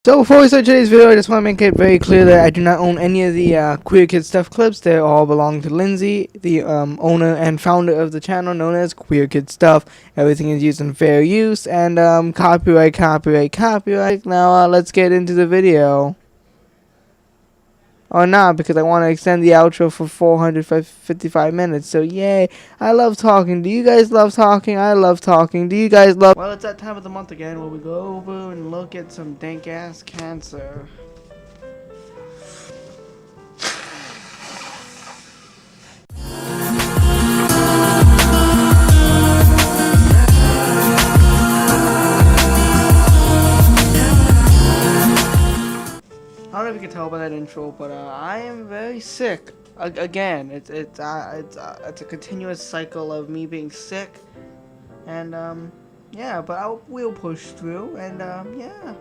So before we start today's video, I just want to make it very clear that I do not own any of the Queer Kid Stuff clips. They all belong to Lindsay, the owner and founder of the channel known as Queer Kid Stuff. Everything is used in fair use and copyright. Now let's get into the video. Or not, because I want to extend the outro for 455 minutes. So yay, I love talking. Do you guys love talking? I love talking. Do you guys love... Well, it's that time of the month again where we go over and look at some dank ass cancer. I don't know if you can tell by that intro, but I am very sick. Again, it's a continuous cycle of me being sick, and yeah, but we'll push through, and yeah.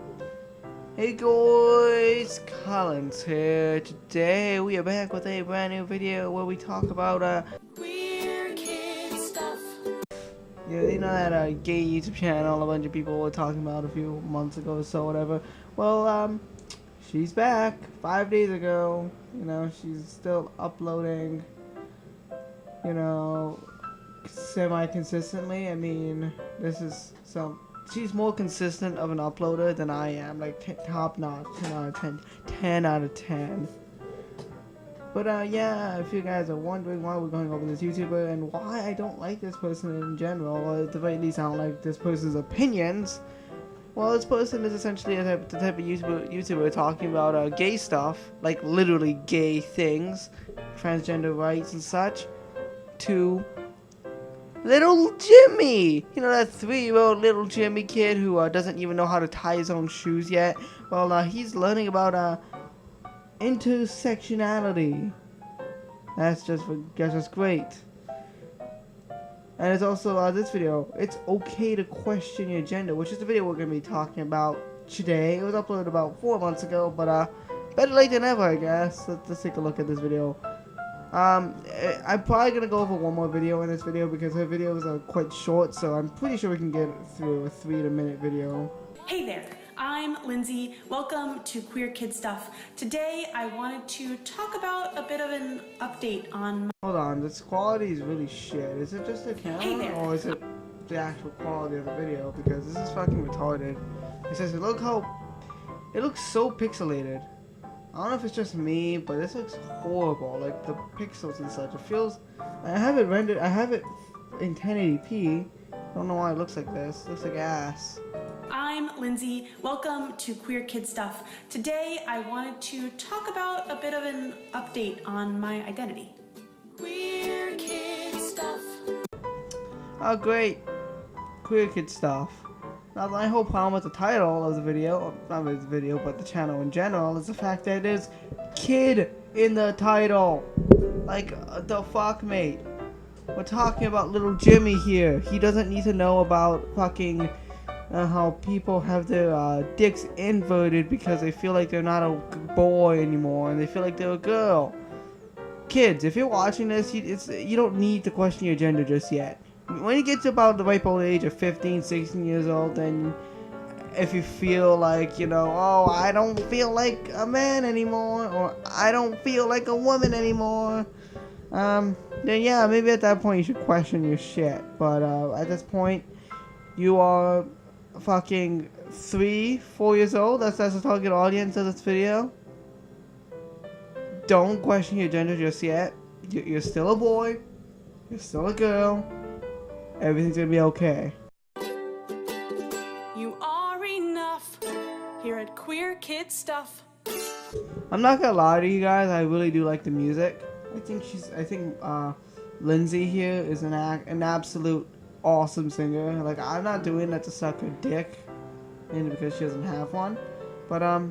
Hey guys, Callence here. Today we are back with a brand new video where we talk about queer kid stuff. Yeah, you know that gay YouTube channel a bunch of people were talking about a few months ago or so, whatever. Well, she's back 5 days ago. You know, she's still uploading, you know, semi-consistently. I mean, this is she's more consistent of an uploader than I am, like top notch, 10 out of 10, 10 out of 10. But yeah, if you guys are wondering why we're going over this YouTuber and why I don't like this person in general, or at the very least I don't like this person's opinions, well, this person is essentially the type of YouTuber talking about gay stuff, like literally gay things, transgender rights and such, to little Jimmy. You know, that 3-year-old little Jimmy kid who doesn't even know how to tie his own shoes yet. Well, he's learning about intersectionality. That's just great. And it's also this video, it's okay to question your gender, which is the video we're going to be talking about today. It was uploaded about 4 months ago, but better late than ever, I guess. Let's take a look at this video. I'm probably going to go over one more video in this video because her videos are quite short, so I'm pretty sure we can get through a 3-minute video. Hey there, I'm Lindsay. Welcome to Queer Kid Stuff. Today I wanted to talk about a bit of an update on... Hold on, this quality is really shit. Is it just the camera or is it the actual quality of the video? Because this is fucking retarded. It says, look how... It looks so pixelated. I don't know if it's just me, but this looks horrible. Like the pixels and such. It feels... I have it rendered... I have it in 1080p. I don't know why it looks like this. It looks like ass. I'm Lindsay. Welcome to Queer Kid Stuff. Today I wanted to talk about a bit of an update on my identity. Queer Kid Stuff. Oh great. Queer Kid Stuff. Now my whole problem with the title of the video, not this video, but the channel in general, is the fact that it is kid in the title. Like, the fuck, mate? We're talking about little Jimmy here. He doesn't need to know about fucking how people have their dicks inverted because they feel like they're not a boy anymore and they feel like they're a girl. Kids, if you're watching this, you don't need to question your gender just yet. When you get to about the ripe old age of 15, 16 years old, then if you feel like, you know, oh, I don't feel like a man anymore, or I don't feel like a woman anymore, then yeah, maybe at that point you should question your shit. But at this point, you are fucking 3, 4 years old. That's the target audience of this video. Don't question your gender just yet. You're still a boy. You're still a girl. Everything's gonna be okay. You are enough here at Queer Kid Stuff. I'm not gonna lie to you guys. I really do like the music. I think Lindsay here is an absolute awesome singer. Like, I'm not doing that to suck her dick, mainly because she doesn't have one. But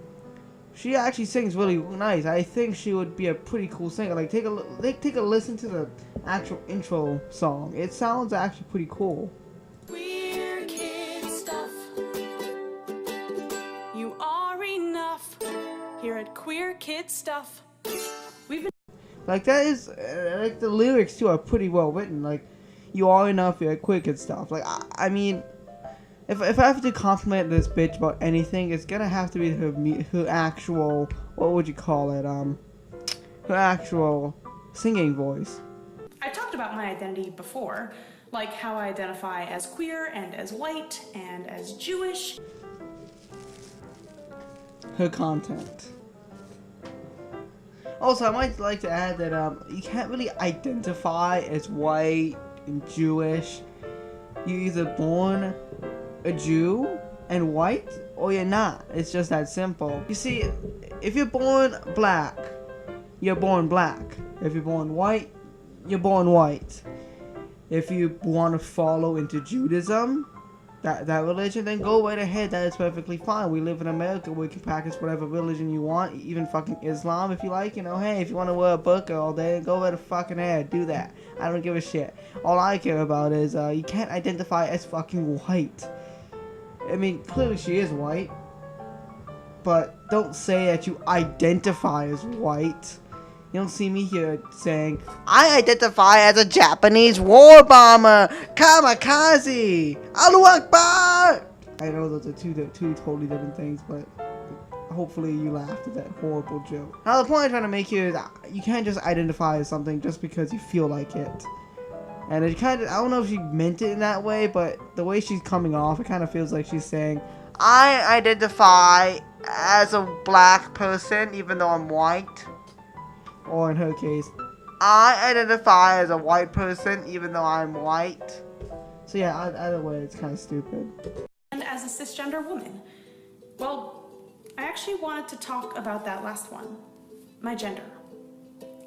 she actually sings really nice. I think she would be a pretty cool singer. Like, take a listen to the actual intro song. It sounds actually pretty cool. Queer Kid Stuff. You are enough here at Queer Kid Stuff. We've been... Like, that is like the lyrics too are pretty well written. Like, you are enough, you're quick and stuff. Like, I mean, if I have to compliment this bitch about anything, it's gonna have to be her actual, what would you call it, her actual singing voice. I've talked about my identity before, like how I identify as queer and as white and as Jewish. Her content. Also, I might like to add that you can't really identify as white and Jewish. You're either born a Jew and white, or you're not. It's just that simple. You see, if you're born black, you're born black. If you're born white, you're born white. If you want to follow into Judaism, that religion, then go right ahead. That is perfectly fine. We live in America where you can practice whatever religion you want, even fucking Islam if you like. You know, hey, if you want to wear a burqa all day, go right fucking ahead. Do that. I don't give a shit. All I care about is you can't identify as fucking white. I mean, clearly she is white, but don't say that you identify as white. You don't see me here saying, I identify as a Japanese war bomber, kamikaze, Allahu Akbar. I know those are two totally different things, but hopefully you laughed at that horrible joke. Now the point I'm trying to make here is that you can't just identify as something just because you feel like it. And it kind of, I don't know if she meant it in that way, but the way she's coming off, it kind of feels like she's saying, I identify as a black person even though I'm white. Or in her case, I identify as a white person even though I'm white. So yeah, either way, it's kind of stupid. And as a cisgender woman. Well, I actually wanted to talk about that last one, my gender.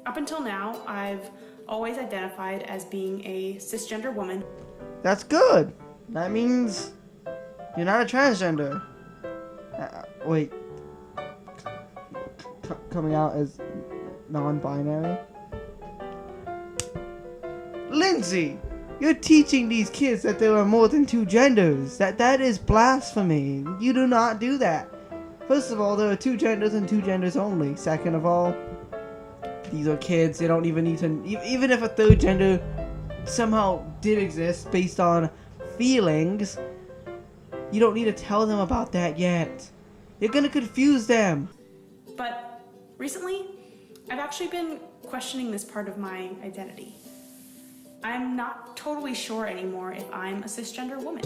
Up until now, I've always identified as being a cisgender woman. That's good. That means you're not a transgender. Wait. Coming out as non-binary? Lindsay, you're teaching these kids that there are more than two genders. That is blasphemy. You do not do that. First of all, there are two genders and two genders only. Second of all, these are kids. They don't even need to, even if a third gender somehow did exist based on feelings, you don't need to tell them about that yet. You're gonna confuse them. But recently, I've actually been questioning this part of my identity. I'm not totally sure anymore if I'm a cisgender woman.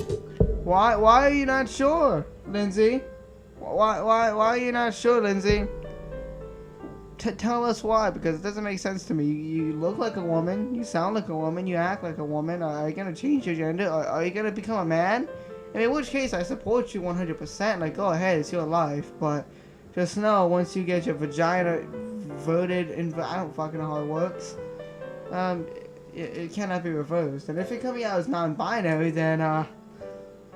Why are you not sure, Lindsay? Why are you not sure, Lindsay? Tell us why, because it doesn't make sense to me. You look like a woman, you sound like a woman, you act like a woman. Are you gonna change your gender? Are you gonna become a man? And in which case, I support you 100%. Like, go ahead, it's your life. But just know, once you get your vagina voted in, I don't fucking know how it works. It cannot be reversed. And if you're coming out as non-binary, then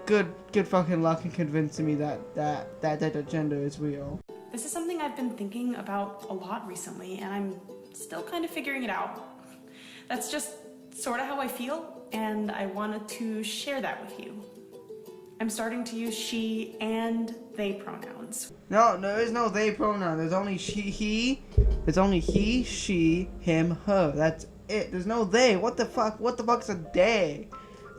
good fucking luck in convincing me that gender is real. This is something I've been thinking about a lot recently, and I'm still kind of figuring it out. That's just sort of how I feel, and I wanted to share that with you. I'm starting to use she and they pronouns. No, there is no they pronoun. There's only he. There's only he, she, him, her. That's it. There's no they. What the fuck? What the fuck's a they?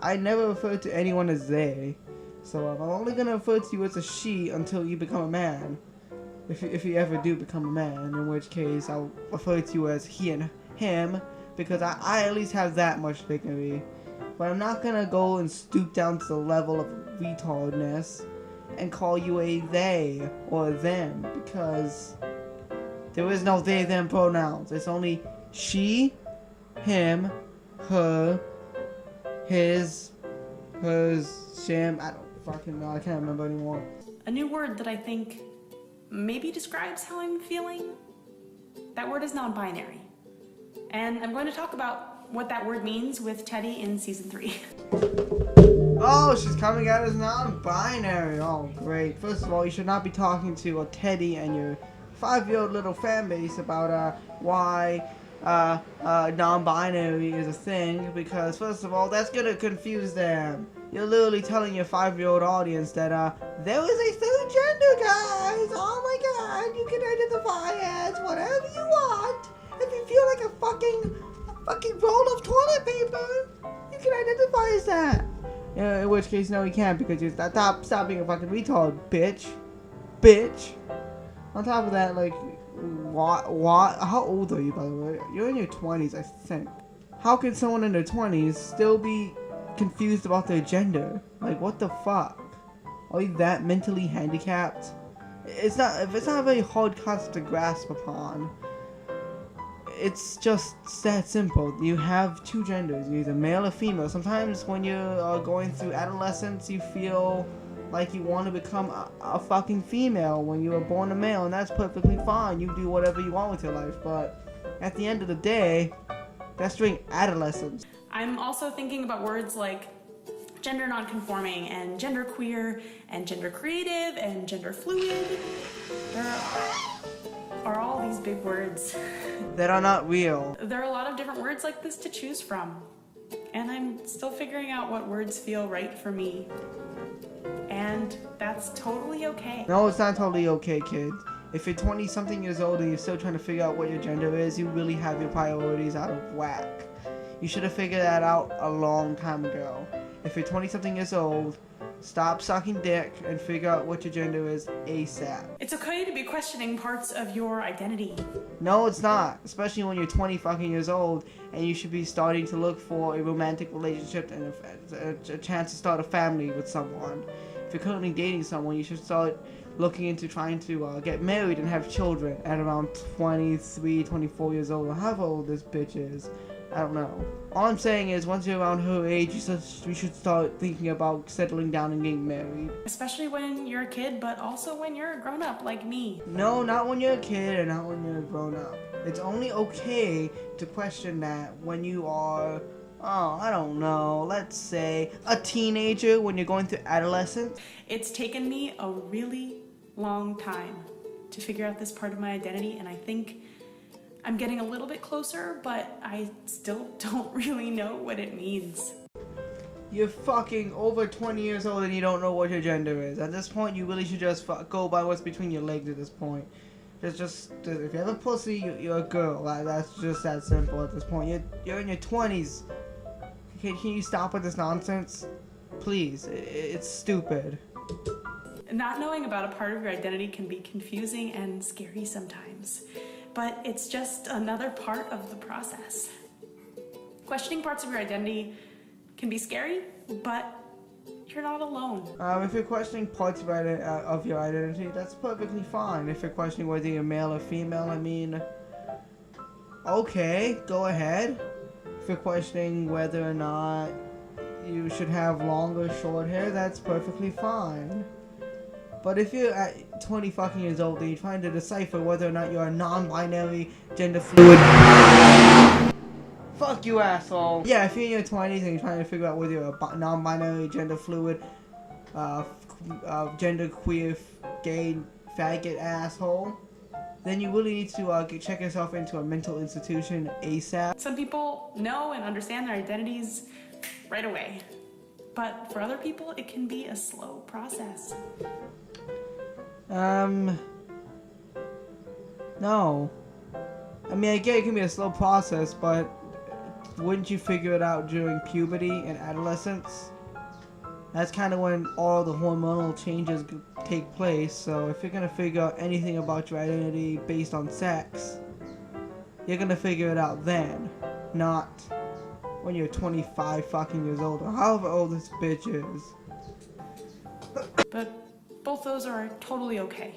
I never refer to anyone as they. So I'm only gonna refer to you as a she until you become a man. If you ever do become a man, in which case I'll refer to you as he and him, because I at least have that much dignity. But I'm not gonna go and stoop down to the level of retardness and call you a they or them, because there is no they them pronouns. It's only she, him, her, his, hers, shim. I don't fucking know. I can't remember anymore. A new word that I think maybe describes how I'm feeling. That word is non-binary. And I'm going to talk about what that word means with Teddy in season 3. Oh, she's coming out as non-binary. Oh, great. First of all, you should not be talking to Teddy and your 5-year-old little fan base about why non-binary is a thing, because first of all, that's gonna confuse them. You're literally telling your 5-year-old audience that there is a third gender, guys. Oh my god, you can identify as whatever you want. If you feel like a fucking roll of toilet paper, you can identify as that. In which worst case scenario, you can't because you stop being a fucking retard, bitch. On top of that, like, what? How old are you, by the way? You're in your 20s, I think. How can someone in their 20s still be confused about their gender? Like, what the fuck? Are you that mentally handicapped? It's not a very hard concept to grasp upon. It's just that simple. You have two genders. You're either male or female. Sometimes when you're going through adolescence, you feel like you want to become a fucking female when you were born a male, and that's perfectly fine. You do whatever you want with your life, but at the end of the day, that's during adolescence. I'm also thinking about words like gender nonconforming and gender queer and gender creative and gender fluid. There are all these big words that are not real. There are a lot of different words like this to choose from, and I'm still figuring out what words feel right for me. And that's totally okay. No, it's not totally okay, kid. If you're 20-something years old and you're still trying to figure out what your gender is, you really have your priorities out of whack. You should have figured that out a long time ago. If you're 20-something years old, stop sucking dick and figure out what your gender is ASAP. It's okay to be questioning parts of your identity. No, it's not. Especially when you're 20 fucking years old and you should be starting to look for a romantic relationship and a chance to start a family with someone. If you're currently dating someone, you should start looking into trying to get married and have children at around 23, 24 years old, or however old this bitch is. I don't know. All I'm saying is, once you're around her age, you should start thinking about settling down and getting married. Especially when you're a kid, but also when you're a grown-up like me. No, not when you're a kid and not when you're a grown-up. It's only okay to question that when you are, I don't know, let's say a teenager, when you're going through adolescence. It's taken me a really long time to figure out this part of my identity, and I think I'm getting a little bit closer, but I still don't really know what it means. You're fucking over 20 years old and you don't know what your gender is. At this point, you really should just go by what's between your legs at this point. Just if you have a pussy, you're a girl. That's just that simple at this point. You're in your 20s. Can you stop with this nonsense? Please, it's stupid. Not knowing about a part of your identity can be confusing and scary sometimes. But it's just another part of the process. Questioning parts of your identity can be scary, but you're not alone. If you're questioning parts of your identity, that's perfectly fine. If you're questioning whether you're male or female, I mean, okay, go ahead. If you're questioning whether or not you should have long or short hair, that's perfectly fine. But if you're at 20 fucking years old and you're trying to decipher whether or not you're a non-binary, gender fluid, fuck you, asshole. Yeah, if you're in your 20s and you're trying to figure out whether you're a non-binary, gender fluid, gender queer, gay, faggot asshole, then you really need to check yourself into a mental institution ASAP. Some people know and understand their identities right away. But for other people, it can be a slow process. No. I mean, I get it can be a slow process, but wouldn't you figure it out during puberty and adolescence? That's kind of when all the hormonal changes take place, so if you're gonna figure out anything about your identity based on sex, you're gonna figure it out then, not when you're 25 fucking years old, or however old this bitch is. But both those are totally okay.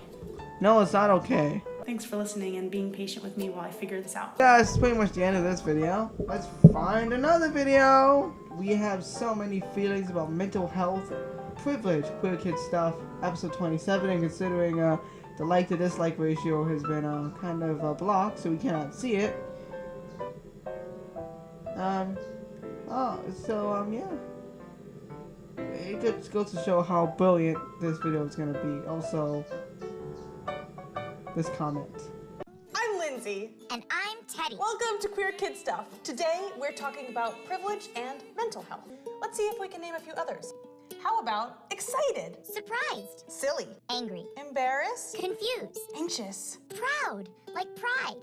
No, it's not okay. Thanks for listening and being patient with me while I figure this out. Yeah, that's pretty much the end of this video. Let's find another video. We have so many feelings about mental health, privilege, queer kid stuff, episode 27, and considering the like to dislike ratio has been kind of blocked, so we cannot see it. Yeah. It just goes to show how brilliant this video is gonna be. Also, this comment. I'm Lindsay. And I'm Teddy. Welcome to Queer Kid Stuff. Today, we're talking about privilege and mental health. Let's see if we can name a few others. How about excited? Surprised. Silly. Angry. Embarrassed. Confused. Anxious. Proud. Like pride.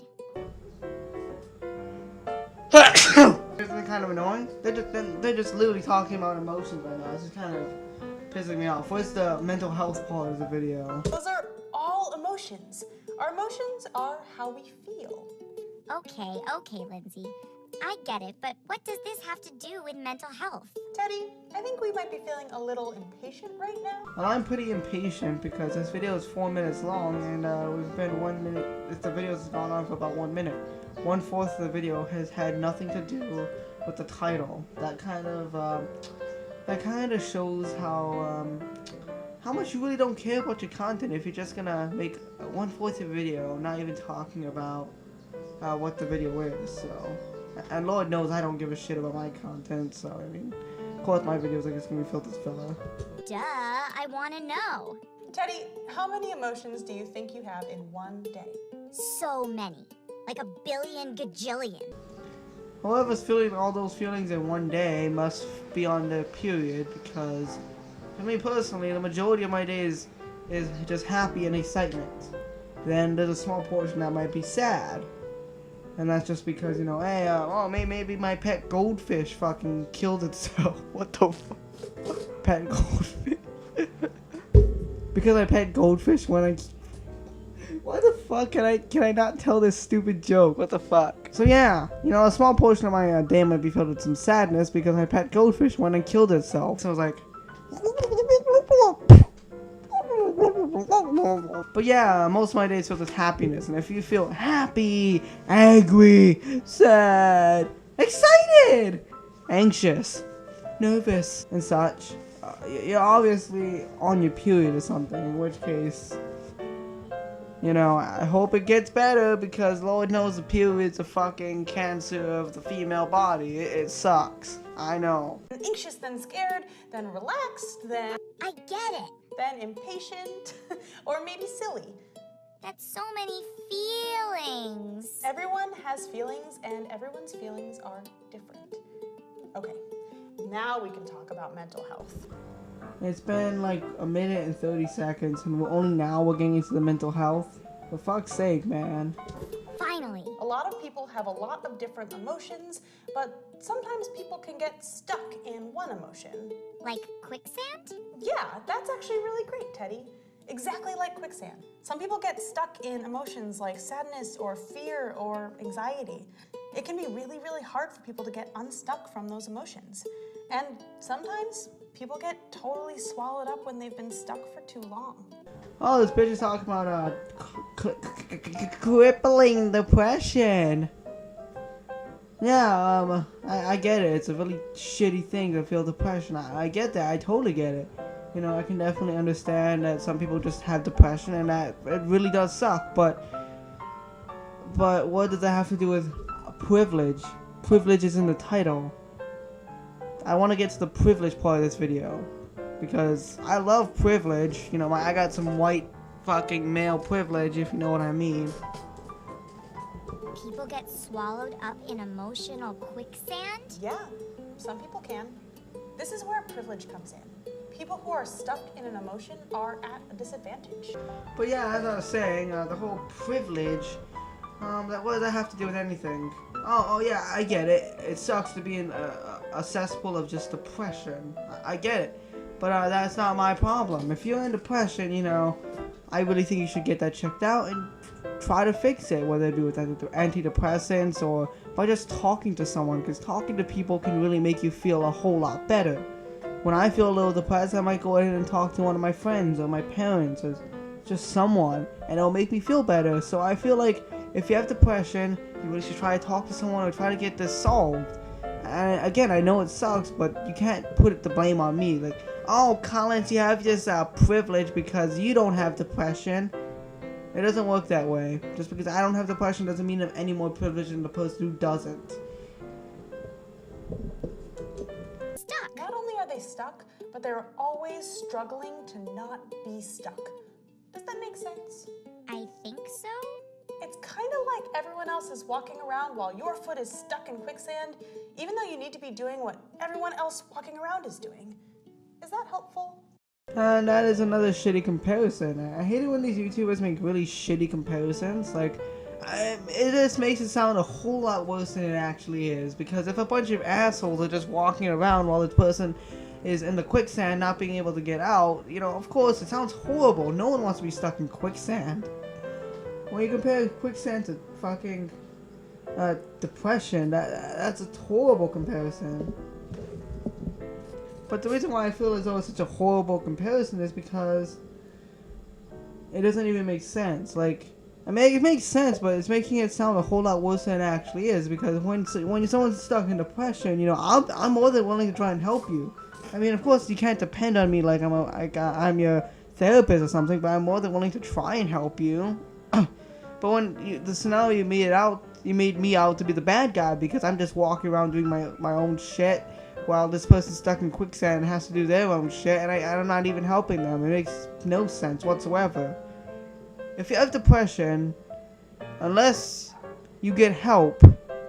Isn't it kind of annoying? They're just literally talking about emotions right now. It's just kind of pissing me off. Where's the mental health part of the video? Those are all emotions. Our emotions are how we feel. Okay, Lindsay. I get it, but what does this have to do with mental health? Teddy, I think we might be feeling a little impatient right now. Well, I'm pretty impatient because this video is 4 minutes long and we've been 1 minute. The video has gone on for about 1 minute. 1/4 of the video has had nothing to do with the title. That kind of shows how much you really don't care about your content if you're just gonna make 1/4 of a video, not even talking about what the video is. So, and Lord knows I don't give a shit about my content. So I mean, of course my videos are just gonna be filled with filler. Duh, I want to know. Teddy, how many emotions do you think you have in one day? So many. Like a billion gajillion. Whoever's feeling all those feelings in one day must be on their period, because for me personally, the majority of my days is just happy and excitement. Then there's a small portion that might be sad. And that's just because, you know, hey, maybe my pet goldfish fucking killed itself. What the fuck? Pet goldfish? Because my pet goldfish when I... Why the fuck can I not tell this stupid joke? What the fuck? So yeah, you know, a small portion of my day might be filled with some sadness because my pet goldfish went and killed itself. So I was like... But yeah, most of my days filled with happiness, and if you feel happy, angry, sad, excited, anxious, nervous, and such, you're obviously on your period or something, in which case, you know, I hope it gets better, because Lord knows the period's a fucking cancer of the female body. It sucks. I know. Anxious, then scared, then relaxed, then I get it. impatient, or maybe silly. That's so many feelings. Everyone has feelings, and everyone's feelings are different. Okay, now we can talk about mental health. It's been like 1 minute and 30 seconds, and we're getting into the mental health. For fuck's sake, man. Finally. A lot of people have a lot of different emotions, but sometimes people can get stuck in one emotion. Like quicksand? Yeah, that's actually really great, Teddy. Exactly like quicksand. Some people get stuck in emotions like sadness or fear or anxiety. It can be really, really hard for people to get unstuck from those emotions. And sometimes people get totally swallowed up when they've been stuck for too long. Oh, this bitch is talking about crippling depression. Yeah, I get it. It's a really shitty thing to feel depression. I get that. I totally get it. You know, I can definitely understand that some people just have depression and that it really does suck. But what does that have to do with privilege? Privilege is in the title. I want to get to the privilege part of this video, because I love privilege. You know, I got some white fucking male privilege, if you know what I mean. People get swallowed up in emotional quicksand? Yeah, some people can. This is where privilege comes in. People who are stuck in an emotion are at a disadvantage. But yeah, as I was saying, the whole privilege, what does that have to do with anything? Oh yeah, I get it. It sucks to be in a cesspool of just depression. I get it. But that's not my problem. If you're in depression, you know, I really think you should get that checked out and try to fix it, whether it be with antidepressants or by just talking to someone, because talking to people can really make you feel a whole lot better. When I feel a little depressed, I might go ahead and talk to one of my friends or my parents or just someone, and it'll make me feel better. So I feel like if you have depression, you really should try to talk to someone or try to get this solved. And again, I know it sucks, but you can't put the blame on me. Like, oh, Callence, you have this privilege because you don't have depression. It doesn't work that way. Just because I don't have depression doesn't mean I'm any more privileged than the person who doesn't. Stuck. Not only are they stuck, but they're always struggling to not be stuck. Does that make sense? I think so. It's kind of like everyone else is walking around while your foot is stuck in quicksand, even though you need to be doing what everyone else walking around is doing. Is that helpful? And that is another shitty comparison. I hate it when these YouTubers make really shitty comparisons. Like, It just makes it sound a whole lot worse than it actually is. Because if a bunch of assholes are just walking around while this person is in the quicksand not being able to get out, you know, of course, it sounds horrible. No one wants to be stuck in quicksand. When you compare quicksand to fucking depression, that's a horrible comparison. But the reason why I feel as though it's such a horrible comparison is because it doesn't even make sense. Like, I mean, it makes sense, but it's making it sound a whole lot worse than it actually is. Because when someone's stuck in depression, you know, I'm more than willing to try and help you. I mean, of course, you can't depend on me like I'm your therapist or something, but I'm more than willing to try and help you. But when the scenario you made me out to be the bad guy because I'm just walking around doing my own shit while this person's stuck in quicksand and has to do their own shit, and I'm not even helping them. It makes no sense whatsoever. If you have depression, unless you get help,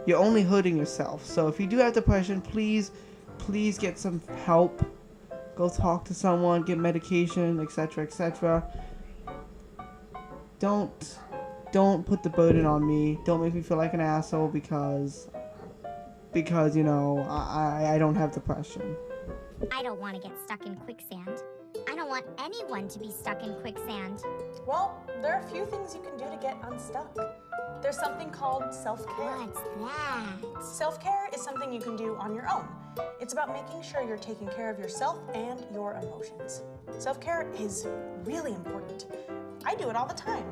you're only hurting yourself. So if you do have depression, please get some help. Go talk to someone, get medication, etc., etc. Don't put the burden on me. Don't make me feel like an asshole because you know, I don't have depression. I don't want to get stuck in quicksand. I don't want anyone to be stuck in quicksand. Well, there are a few things you can do to get unstuck. There's something called self-care. What's that? Self-care is something you can do on your own. It's about making sure you're taking care of yourself and your emotions. Self-care is really important. I do it all the time.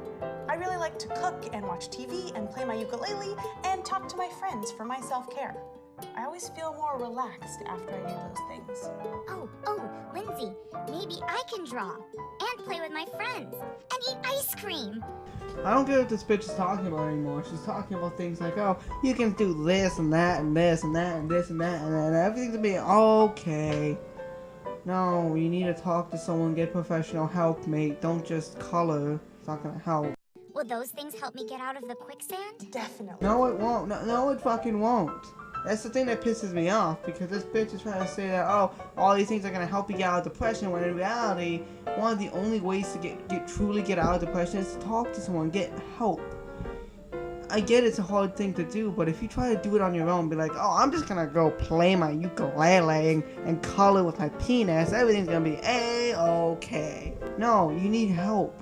I really like to cook and watch TV and play my ukulele and talk to my friends for my self-care. I always feel more relaxed after I do those things. Oh, Lindsay, maybe I can draw and play with my friends and eat ice cream. I don't get what this bitch is talking about anymore. She's talking about things like, oh, you can do this and that and this and that and this and that and everything's gonna be okay. No, you need to talk to someone, get professional help, mate. Don't just color. It's not gonna help. Will those things help me get out of the quicksand? Definitely. No, it won't. No, it fucking won't. That's the thing that pisses me off, because this bitch is trying to say that, oh, all these things are gonna help you get out of depression, when in reality, one of the only ways to truly get out of depression is to talk to someone, get help. I get it's a hard thing to do, but if you try to do it on your own, be like, oh, I'm just gonna go play my ukulele and color with my penis, everything's gonna be A-okay. No, you need help.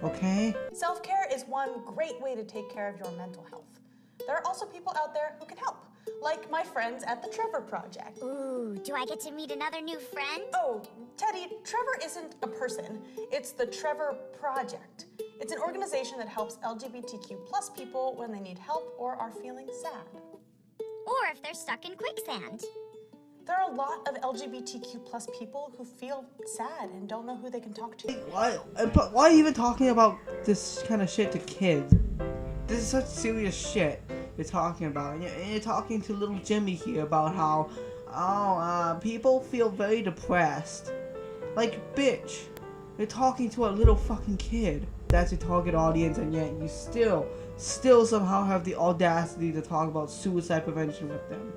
Okay? Self-care is one great way to take care of your mental health. There are also people out there who can help, like my friends at the Trevor Project. Ooh, do I get to meet another new friend? Oh, Teddy, Trevor isn't a person. It's the Trevor Project. It's an organization that helps LGBTQ+ people when they need help or are feeling sad. Or if they're stuck in quicksand. There are a lot of LGBTQ+ people who feel sad and don't know who they can talk to. Why are you even talking about this kind of shit to kids? This is such serious shit you're talking about. And you're talking to little Jimmy here about how, people feel very depressed. Like, bitch, you're talking to a little fucking kid. That's your target audience, and yet you still somehow have the audacity to talk about suicide prevention with them.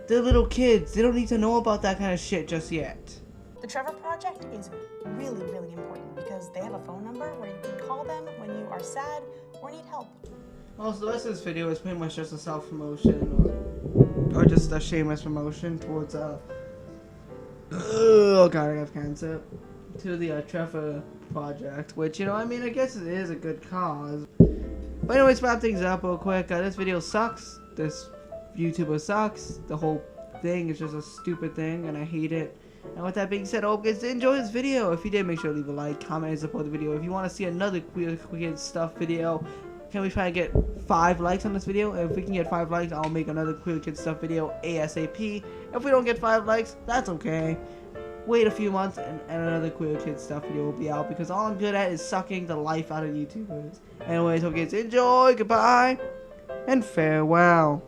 They're little kids. They don't need to know about that kind of shit just yet. The Trevor Project is really, really important because they have a phone number where you can call them when you are sad or need help. Well, so the rest of this video is pretty much just a self-promotion or just a shameless promotion towards oh god, I have cancer, to the Trevor Project, which, you know, I mean, I guess it is a good cause. But anyways, wrap things up real quick. This video sucks. This YouTuber sucks. The whole thing is just a stupid thing, and I hate it. And with that being said, I hope you guys did enjoy this video. If you did, make sure to leave a like, comment, and support the video. If you want to see another queer stuff video, can we try to get 5 likes on this video? If we can get 5 likes, I'll make another queer kid stuff video ASAP. If we don't get 5 likes, that's okay. Wait a few months and another queer kid stuff video will be out, because all I'm good at is sucking the life out of YouTubers. Anyways, hope you guys enjoy, goodbye, and farewell.